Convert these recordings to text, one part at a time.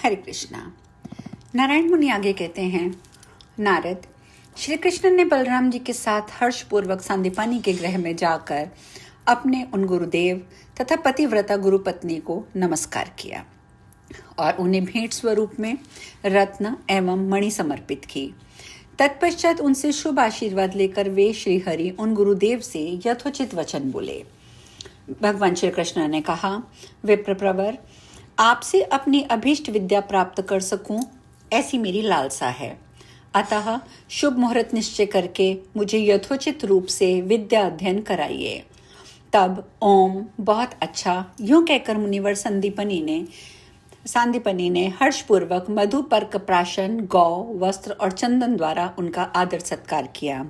हरे कृष्णा। नारायण मुनि आगे कहते हैं, नारद, श्री कृष्ण ने बलराम जी के साथ हर्षपूर्वक सांदीपनी के गृह में जाकर अपने उन गुरुदेव तथा पतिव्रता गुरु पत्नी को नमस्कार किया और उन्हें भेंट स्वरूप में रत्न एवं मणि समर्पित की। तत्पश्चात उनसे शुभ आशीर्वाद लेकर वे श्री हरि उन गुरुदेव से यथोचित वचन बोले। भगवान श्री कृष्ण ने कहा, विप्रप्रवर, आपसे अपनी अभीष्ट विद्या प्राप्त कर सकूं ऐसी मेरी लालसा है। अतः शुभ मुहूर्त निश्चय करके मुझे यथोचित रूप से विद्या अध्ययन कराइए। तब ओम, बहुत अच्छा, यूं कहकर मुनिवर सांदीपनी ने हर्षपूर्वक मधुपर्क प्राशन, गौ, वस्त्र और चंदन द्वारा उनका आदर सत्कार किया।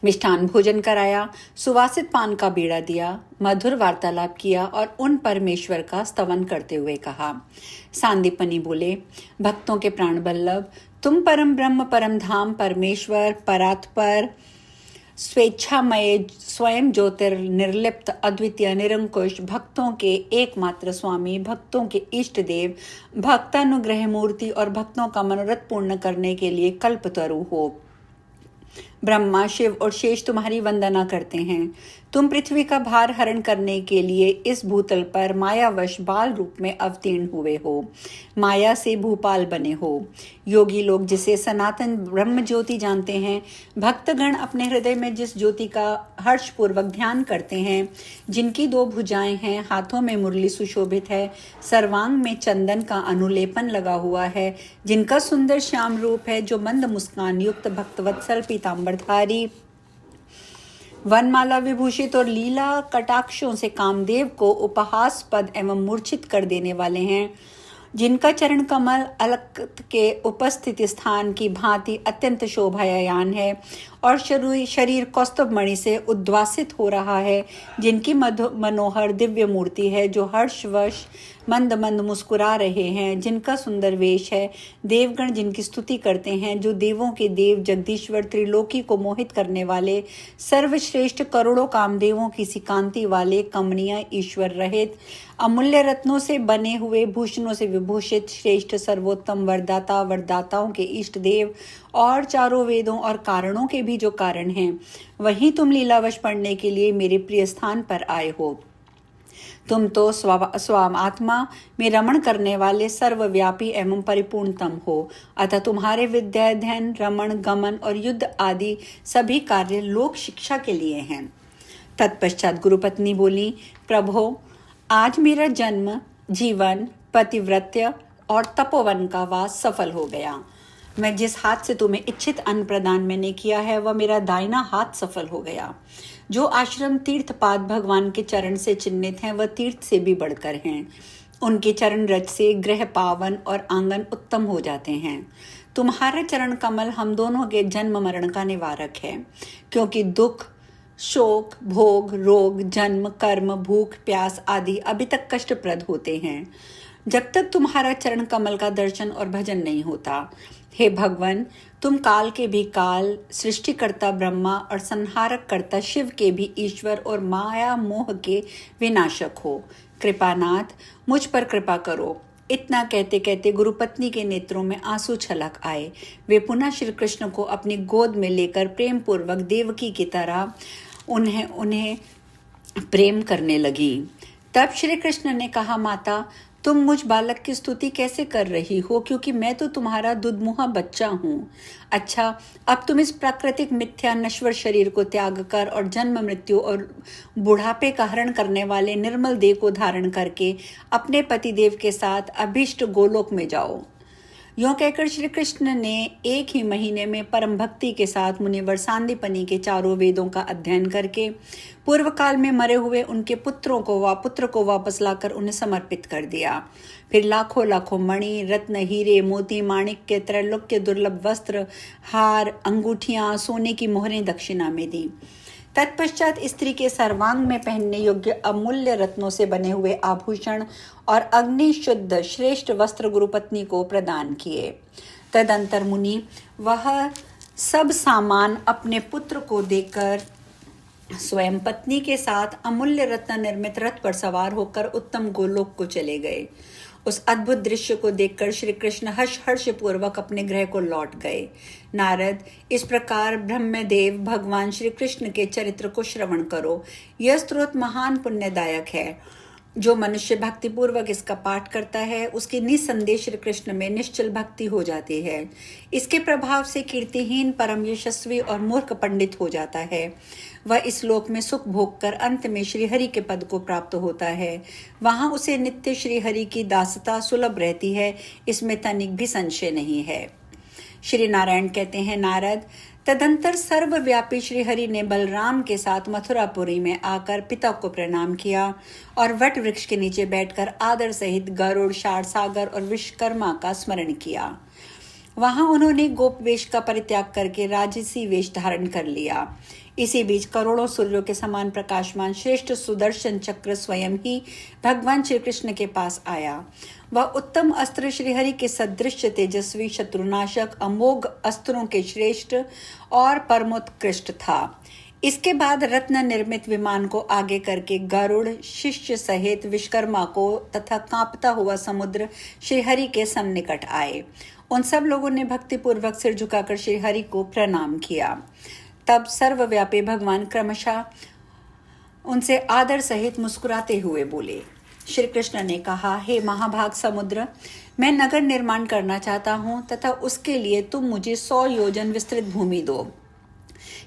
मिष्ठान भोजन कराया, सुवासित पान का बीड़ा दिया, मधुर वार्तालाप किया और उन परमेश्वर का स्तवन करते हुए कहा। सांदीपनी बोले, भक्तों के प्राण बल्लभ, तुम परम ब्रह्म, परम धाम, परमेश्वर, परात्पर, स्वेच्छामय, स्वयं ज्योतिर्निर्लिप्त, अद्वितीय, निरंकुश, भक्तों के एकमात्र स्वामी, भक्तों के इष्ट देव, भक्तानुग्रह मूर्ति और भक्तों का मनोरथ पूर्ण करने के लिए कल्पतरु हो। ब्रह्मा, शिव और शेष तुम्हारी वंदना करते हैं। तुम पृथ्वी का भार हरण करने के लिए इस भूतल पर मायावश बाल रूप में अवतीर्ण हुए हो, माया से भूपाल बने हो। योगी लोग जिसे सनातन ब्रह्म ज्योति जानते हैं, भक्तगण अपने हृदय में जिस ज्योति का हर्षपूर्वक ध्यान करते हैं, जिनकी 2 भुजाएं हैं, हाथों में मुरली सुशोभित है, सर्वांग में चंदन का अनुलेपन लगा हुआ है, जिनका सुंदर श्याम रूप है, जो मंद मुस्कान युक्त भक्तवत्सल पीतांबरधारी, वनमाला विभूषित और लीला कटाक्षों से कामदेव को उपहासपद एवं मूर्छित कर देने वाले हैं, जिनका चरण कमल अलक्त के उपस्थित स्थान की भांति अत्यंत शोभायान है और शरीर कौस्तुभ मणि से उद्वासित हो रहा है, जिनकी मनोहर दिव्य मूर्ति है, जो हर्षवश मंद मंद मुस्कुरा रहे हैं, जिनका सुंदर वेश है, देवगण जिनकी स्तुति करते हैं, जो देवों के देव, जगदीश्वर, त्रिलोकी को मोहित करने वाले, सर्वश्रेष्ठ, करोड़ों कामदेवों की सी कांति वाले, कमनीय, ईश्वर रहित, अमूल्य रत्नों से बने हुए, भूषणों से विभूषित, श्रेष्ठ, सर्वोत्तम, वरदाता, वरदाताओं के इष्ट देव और चारों वेदों और कारणों के भी जो कारण हैं, वहीं तुम लीलावश पढ़ने के लिए मेरे प्रिय स्थान पर आए हो। तुम तो स्वात्मा में रमण करने वाले सर्वव्यापी एवं परिपूर्णतम हो, अतः तुम्हारे विद्या अध्ययन, रमण, गमन और युद्ध आदि सभी कार्य लोक शिक्षा के लिए हैं। तत्पश्चात गुरुपत्नी बोली, प्रभो, आज मेरा जन्म, जीवन, पतिव्रत्य और तपोवन का वास सफल हो गया। मैं जिस हाथ से तुम्हें इच्छित अन्न प्रदान मैंने किया है, वह मेरा दाहिना हाथ सफल हो गया। जो आश्रम तीर्थपाद भगवान के चरण से चिन्हित हैं, वह तीर्थ से भी बढ़कर हैं। उनके चरण रज से गृह पावन और आंगन उत्तम हो जाते हैं। तुम्हारा चरण कमल हम दोनों के जन्म मरण का निवारक है, क्योंकि दुख, शोक, भोग, रोग, जन्म, कर्म, भूख, प्यास आदि अभी तक कष्टप्रद होते हैं, जब तक तुम्हारा चरण कमल का दर्शन और भजन नहीं होता। हे भगवान, तुम काल के भी काल, सृष्टिकर्ता ब्रह्मा और संहारक कर्ता शिव के भी ईश्वर और माया मोह के विनाशक हो। कृपानाथ, मुझ पर कृपा करो। इतना कहते कहते गुरुपत्नी के नेत्रों में आंसू छलक आए। वे पुनः श्री कृष्ण को अपनी गोद में लेकर प्रेम पूर्वक देवकी की तरह उन्हें प्रेम करने लगी। तब श्री कृष्ण ने कहा, माता, तुम मुझ बालक की स्तुति कैसे कर रही हो, क्योंकि मैं तो तुम्हारा दुधमुहा बच्चा हूँ। अच्छा, अब तुम इस प्राकृतिक मिथ्या नश्वर शरीर को त्याग कर और जन्म, मृत्यु और बुढ़ापे का हरण करने वाले निर्मल देह को धारण करके अपने पतिदेव के साथ अभीष्ट गोलोक में जाओ। यूं कहकर श्री कृष्ण ने एक ही महीने में परम भक्ति के साथ मुनिवर सांदीपनी के चारों वेदों का अध्ययन करके पूर्व काल में मरे हुए उनके पुत्र को वापस लाकर उन्हें समर्पित कर दिया। फिर लाखों लाखों मणि, रत्न, हीरे, मोती, माणिक्य, त्रैलोक्य, दुर्लभ वस्त्र, हार, अंगूठियां, सोने की मोहरें दक्षिणा में दी। तत्पश्चात स्त्री के सर्वांग में पहनने योग्य अमूल्य रत्नों से बने हुए आभूषण और अग्नि शुद्ध श्रेष्ठ वस्त्र गुरुपत्नी को प्रदान किए। तदंतर मुनि वह सब सामान अपने पुत्र को देकर स्वयं पत्नी के साथ अमूल्य रत्न निर्मित रथ पर सवार होकर उत्तम गोलोक को चले गए। उस अद्भुत दृश्य को देखकर श्री कृष्ण हर्षपूर्वक अपने गृह को लौट गए। नारद, इस प्रकार ब्रह्मदेव भगवान श्री कृष्ण के चरित्र को श्रवण करो। यह स्तोत्र महान पुण्यदायक है। जो मनुष्य भक्तिपूर्वक इसका पाठ करता है उसकी निसंदेह श्री कृष्ण में निश्चल भक्ति हो जाती है। इसके प्रभाव से कीर्तिहीन परम यशस्वी और मूर्ख पंडित हो जाता है। वह इस लोक में सुख भोग कर अंत में श्रीहरि के पद को प्राप्त होता है। वहां उसे नित्य श्रीहरि की दासता सुलभ रहती है, इसमें तनिक भी संशय नहीं है। श्री नारायण कहते हैं, नारद, तदंतर सर्वव्यापी श्रीहरि ने बलराम के साथ मथुरापुरी में आकर पिता को प्रणाम किया और वट वृक्ष के नीचे बैठकर आदर सहित गरुड़, सागर और विश्वकर्मा का स्मरण किया। वहां उन्होंने गोप वेश का परित्याग करके राजसी वेश धारण कर लिया। इसी बीच करोड़ों सूर्यों के समान प्रकाशमान श्रेष्ठ सुदर्शन चक्र स्वयं ही भगवान श्री कृष्ण के पास आया। वह उत्तम अस्त्र श्रीहरि के सदृश तेजस्वी, शत्रुनाशक, अमोघ अस्त्रों के श्रेष्ठ और परमोत्कृष्ट था। इसके बाद रत्न निर्मित विमान को आगे करके गरुड़ शिष्य सहित विश्वकर्मा को तथा कांपता हुआ समुद्र श्रीहरि के सन्निकट आए। उन सब लोगों ने भक्तिपूर्वक सिर झुकाकर श्रीहरि को प्रणाम किया। तब सर्वव्यापी भगवान क्रमशः उनसे आदर सहित मुस्कुराते हुए बोले। श्री कृष्ण ने कहा, हे महाभाग समुद्र, मैं नगर निर्माण करना चाहता हूँ तथा उसके लिए तुम मुझे 100 योजन विस्तृत भूमि दो।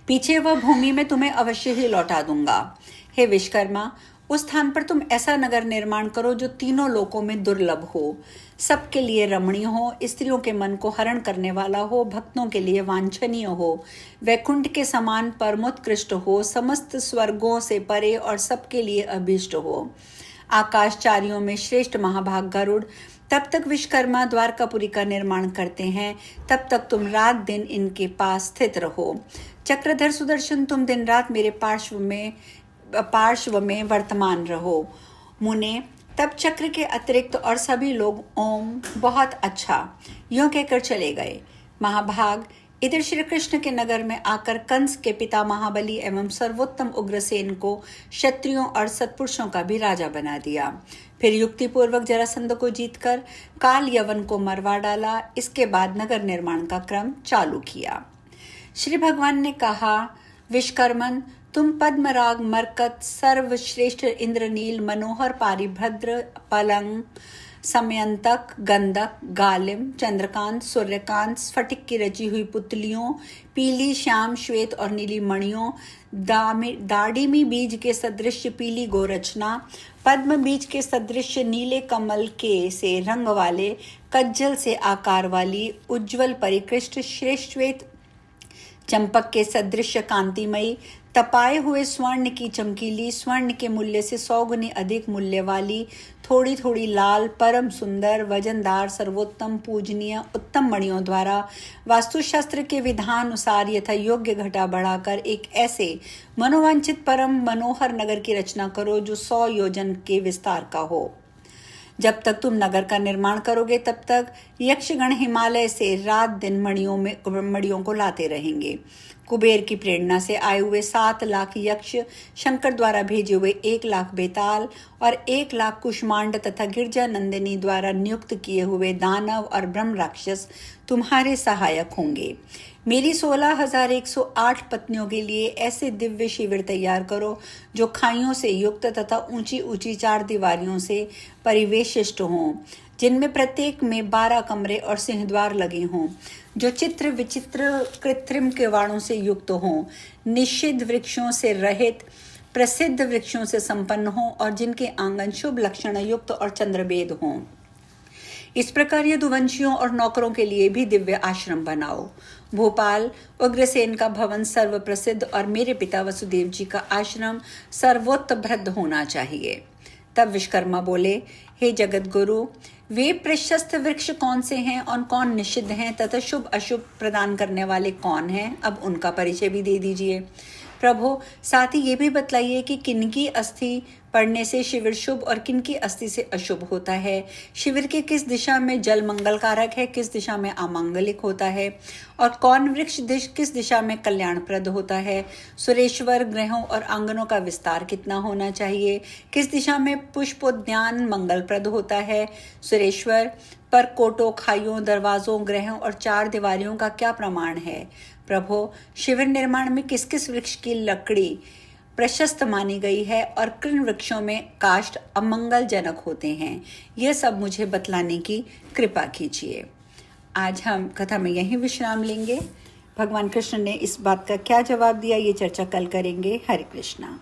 पीछे वह भूमि मैं तुम्हें अवश्य ही लौटा दूंगा। हे विश्वकर्मा, उस स्थान पर तुम ऐसा नगर निर्माण करो जो तीनों लोकों में दुर्लभ हो, सबके लिए रमणीय हो, स्त्रियों के मन को हरण करने वाला हो, भक्तों के लिए वांछनीय हो, वैकुंठ के समान परमोत्कृष्ट हो, समस्त स्वर्गों से परे और सबके लिए अभीष्ट हो। आकाशचारियों में श्रेष्ठ महाभाग गरुड़ तब तक विश्वकर्मा द्वारकापुरी का निर्माण करते हैं, तब तक तुम रात दिन इनके पास स्थित रहो। चक्रधर सुदर्शन, तुम दिन रात मेरे पार्श्व में वर्तमान रहो। मुने, तब चक्र के अतिरिक्त और सभी लोग ओम बहुत अच्छा यूं कहकर चले गए। महाभाग, इधर श्री कृष्ण के नगर में आकर कंस के पिता महाबली एवं सर्वोत्तम उग्रसेन को क्षत्रियों और सत्पुरुषों का भी राजा बना दिया। फिर युक्तिपूर्वक जरासंध को जीतकर काल यवन को मरवा डाला। इसके बाद नगर निर्माण का क्रम चालू किया। श्री भगवान ने कहा, विश्वकर्मन, तुम पद्मराग, मरकत, सर्वश्रेष्ठ इंद्रनील, मनोहर, पारिभद्र, पलंग, समयंतक, गंधक, गालिम, चंद्रकांत, सूर्यकांत, स्फटिक की रची हुई पुतलियों, पीली, श्याम, श्वेत और नीली मणियों, दाड़िमी बीज के सदृश पीली गोरचना, पद्म बीज के सदृश नीले कमल के से रंग वाले, कज्जल से आकार वाली, उज्ज्वल परिकृष्ट, श्रेष्ठ श्वेत चंपक के सदृश कांतिमयी, तपाए हुए स्वर्ण की चमकीली, स्वर्ण के मूल्य से 100 गुनी अधिक मूल्य वाली, थोड़ी थोड़ी लाल, परम सुंदर, वजनदार, सर्वोत्तम, पूजनीय, उत्तम मणियों द्वारा वास्तुशास्त्र के विधान अनुसार यथा योग्य घटा बढ़ाकर एक ऐसे मनोवांछित परम मनोहर नगर की रचना करो जो 100 योजन के विस्तार का हो। जब तक तुम नगर का निर्माण करोगे तब तक यक्षगण हिमालय से रात दिन मणियों को लाते रहेंगे। कुबेर की प्रेरणा से आए हुए 7 लाख यक्ष, शंकर द्वारा भेजे हुए 1 लाख बेताल और 1 लाख कुष्मांड तथा गिरजा नंदिनी द्वारा नियुक्त किए हुए दानव और ब्रह्म राक्षस तुम्हारे सहायक होंगे। मेरी 16,108 पत्नियों के लिए ऐसे दिव्य शिविर तैयार करो जो खाइयों से युक्त तथा ऊंची ऊंची 4 दीवारियों से परिवेशिष्ट हों, जिनमें प्रत्येक में 12 कमरे और सिंहद्वार लगे हों, जो चित्र विचित्र कृत्रिम किवाड़ों से युक्त हों, निषिद्ध वृक्षों से रहित, प्रसिद्ध वृक्षों से संपन्न हों और जिनके आंगन शुभ लक्षण युक्त और चंद्रभेद हों। इस प्रकार यदुवंशियों और नौकरों के लिए भी दिव्य आश्रम बनाओ। भोपाल उग्रसेन का भवन सर्व प्रसिद्ध और मेरे पिता वसुदेव जी का आश्रम सर्वोत्तभ्रद होना चाहिए। तब विश्वकर्मा बोले, हे जगत गुरु, वे प्रशस्त वृक्ष कौन से हैं और कौन निषिद्ध हैं तथा शुभ अशुभ प्रदान करने वाले कौन हैं, अब उनका परिचय भी दे दीजिए। प्रभु साथ ही ये भी बतलाइए कि किनकी अस्थि पड़ने से शिविर शुभ और किनकी अस्थि से अशुभ होता है। शिविर के किस दिशा में जल मंगल कारक है, किस दिशा में अमांगलिक होता है, और कौन वृक्ष किस दिशा में कल्याणप्रद होता है। सुरेश्वर ग्रहों और आंगनों का विस्तार कितना होना चाहिए, किस दिशा में पुष्पोद्यान मंगलप्रद होता है। सुरेश्वर पर कोटों, खाइयों, दरवाजों, ग्रहों और चार दीवारियों का क्या प्रमाण है। प्रभु शिविर निर्माण में किस किस वृक्ष की लकड़ी प्रशस्त मानी गई है और किन वृक्षों में काष्ठ अमंगलजनक होते हैं, यह सब मुझे बतलाने की कृपा कीजिए। आज हम कथा में यहीं विश्राम लेंगे। भगवान कृष्ण ने इस बात का क्या जवाब दिया, ये चर्चा कल करेंगे। हरे कृष्णा।